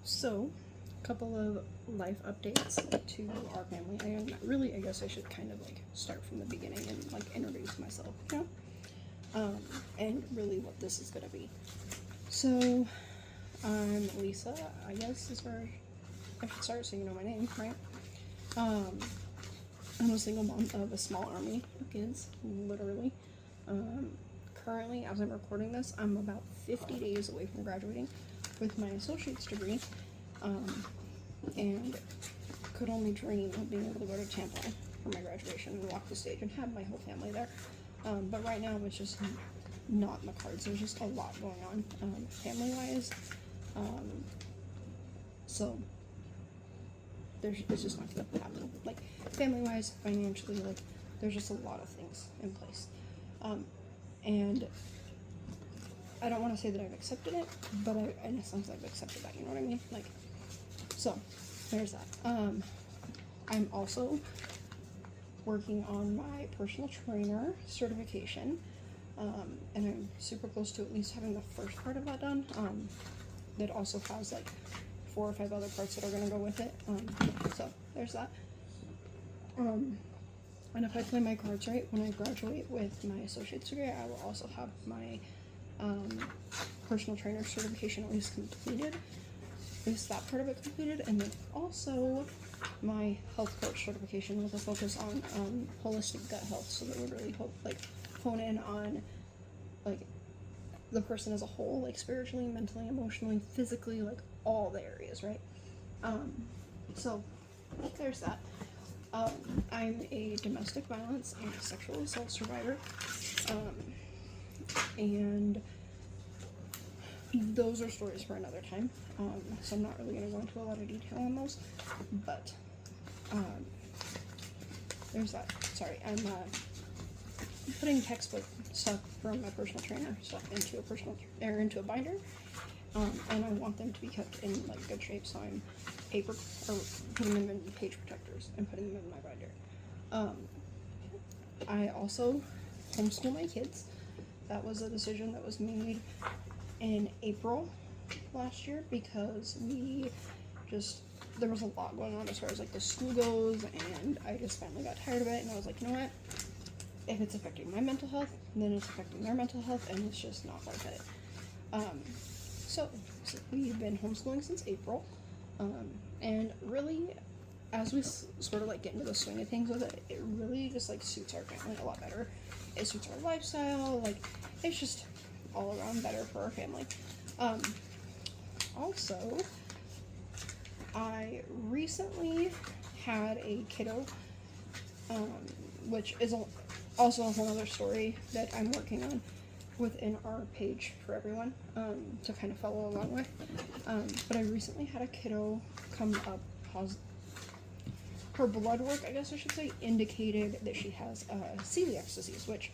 So, a couple of life updates to our family. And really, I guess I should kind of like start from the beginning and like introduce myself, you know? And really what this is gonna be. So, I'm Lisa, I guess is where I should start so you know my name, right? Um, I'm a single mom of a small army of kids, literally. Um, Currently, as I'm recording this, I'm about 50 days away from graduating with my associate's degree, and could only dream of being able to go to Tampa for my graduation and walk the stage and have my whole family there. But right now, it's just not in the cards. There's just a lot going on, family-wise. So it's just not gonna happen. Like family-wise, financially, like there's just a lot of things in place, and I don't want to say that I've accepted it, but in a sense I've accepted that. You know what I mean? Like, so there's that. I'm also working on my personal trainer certification, and I'm super close to at least having the first part of that done. That also has like 4 or 5 other parts that are gonna go with it. So there's that. And if I play my cards right, when I graduate with my associate's degree, I will also have my personal trainer certification at least completed. At least that part of it completed, and then also my health coach certification with a focus on holistic gut health. So that would really hone in on like the person as a whole, like spiritually, mentally, emotionally, physically, like all the areas, right? So there's that. I'm a domestic violence and sexual assault survivor, and those are stories for another time. So I'm not really going to go into a lot of detail on those, but there's that. Sorry, I'm putting textbook stuff from my personal trainer stuff into a binder, and I want them to be kept in like good shape. So I'm putting them in page protectors and putting them in my binder. I also homeschool my kids. That was a decision that was made in April last year because there was a lot going on as far as like the school goes, and I just finally got tired of it, and I was like, you know what? If it's affecting my mental health, then it's affecting their mental health, and it's just not worth it. So we've been homeschooling since April, and really, as we sort of like get into the swing of things with it, it really just like suits our family a lot better. It suits our lifestyle, like it's just all around better for our family. Also, I recently had a kiddo, which is also a whole other story that I'm working on within our page for everyone to kind of follow along with. But I recently had a kiddo come up positive. Her blood work, I guess I should say, indicated that she has celiac disease, which,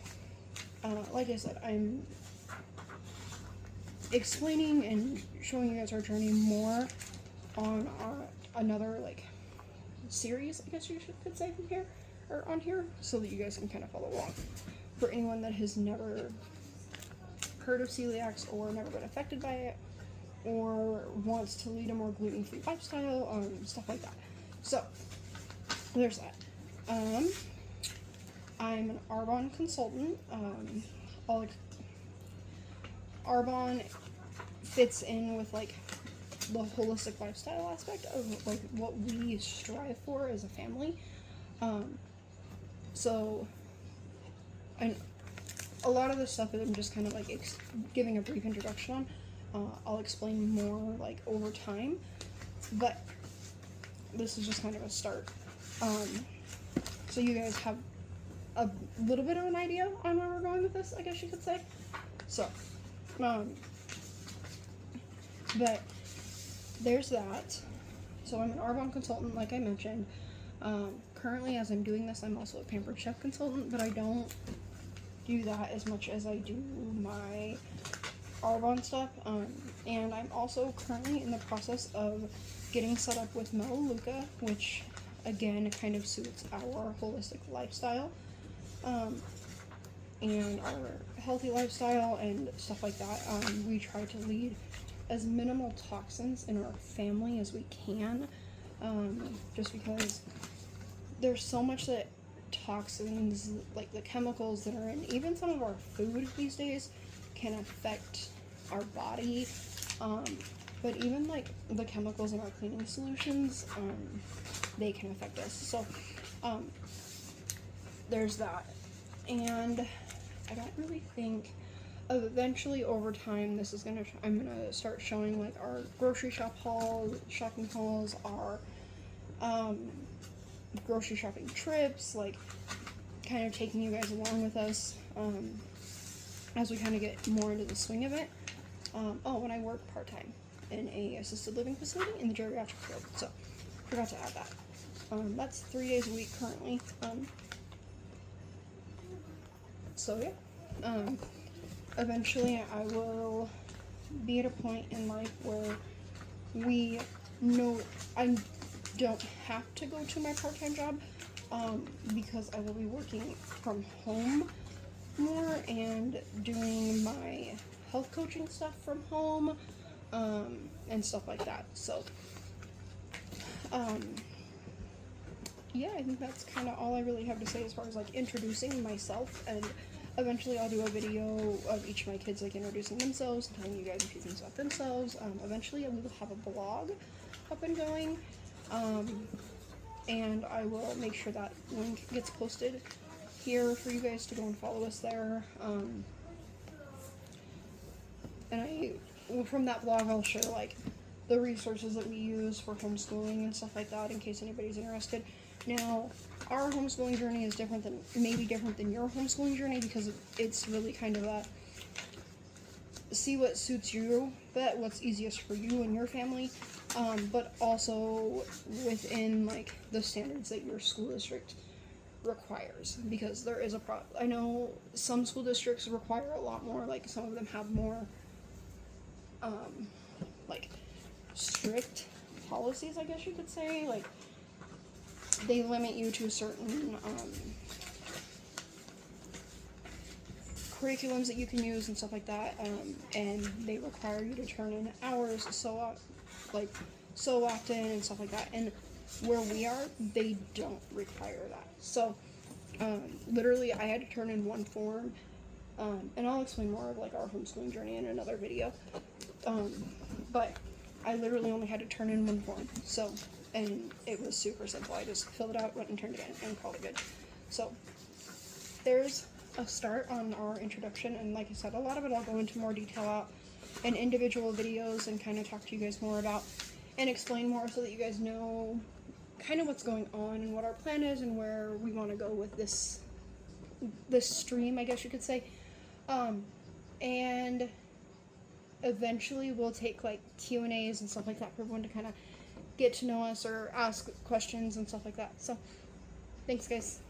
like I said, I'm explaining and showing you guys our journey more on another like series, I guess you could say from here or on here, so that you guys can kind of follow along. For anyone that has never heard of celiacs or never been affected by it, or wants to lead a more gluten-free lifestyle, stuff like that. So there's that. I'm an Arbonne consultant. Arbonne fits in with like the holistic lifestyle aspect of like what we strive for as a family. So, and a lot of the stuff that I'm just kind of like giving a brief introduction on, I'll explain more like over time, but this is just kind of a start. So you guys have a little bit of an idea on where we're going with this, I guess you could say. So, but there's that. So I'm an Arbonne consultant, like I mentioned. Currently, as I'm doing this, I'm also a Pampered Chef consultant, but I don't do that as much as I do my Arbonne stuff. And I'm also currently in the process of getting set up with Melaleuca, which again kind of suits our holistic lifestyle, and our healthy lifestyle and stuff like that. We try to lead as minimal toxins in our family as we can, just because there's so much that toxins, like the chemicals that are in even some of our food these days, can affect our body. But even like the chemicals in our cleaning solutions, they can affect us. So there's that. And I don't really think eventually over time this is I'm gonna start showing like our grocery shopping hauls, our grocery shopping trips, like kind of taking you guys along with us as we kind of get more into the swing of it. And I work part-time in a assisted living facility in the geriatric field, so forgot to add that. That's 3 days a week currently. So yeah, eventually I will be at a point in life where we know I don't have to go to my part-time job, because I will be working from home more and doing my health coaching stuff from home, and stuff like that. So yeah, I think that's kind of all I really have to say as far as like introducing myself, and eventually I'll do a video of each of my kids like introducing themselves and telling you guys a few things about themselves. Eventually I will have a blog up and going, and I will make sure that link gets posted here for you guys to go and follow us there. And from that blog I'll share like the resources that we use for homeschooling and stuff like that in case anybody's interested. Now, our homeschooling journey is different than your homeschooling journey, because it's really kind of a see what suits you, but what's easiest for you and your family, but also within like the standards that your school district requires, because there is I know some school districts require a lot more, like some of them have more like strict policies, I guess you could say. Like they limit you to certain curriculums that you can use and stuff like that, and they require you to turn in hours so often and stuff like that. And where we are, they don't require that. So literally I had to turn in one form, and I'll explain more of like our homeschooling journey in another video, but I literally only had to turn in one form. So, and it was super simple. I just filled it out, went and turned it in, and called it good. So there's a start on our introduction, and like I said, a lot of it I'll go into more detail out in individual videos and kind of talk to you guys more about and explain more, so that you guys know kind of what's going on and what our plan is and where we want to go with this stream, I guess you could say. And eventually we'll take like Q&As and stuff like that for everyone to kind of get to know us or ask questions and stuff like that. So thanks, guys.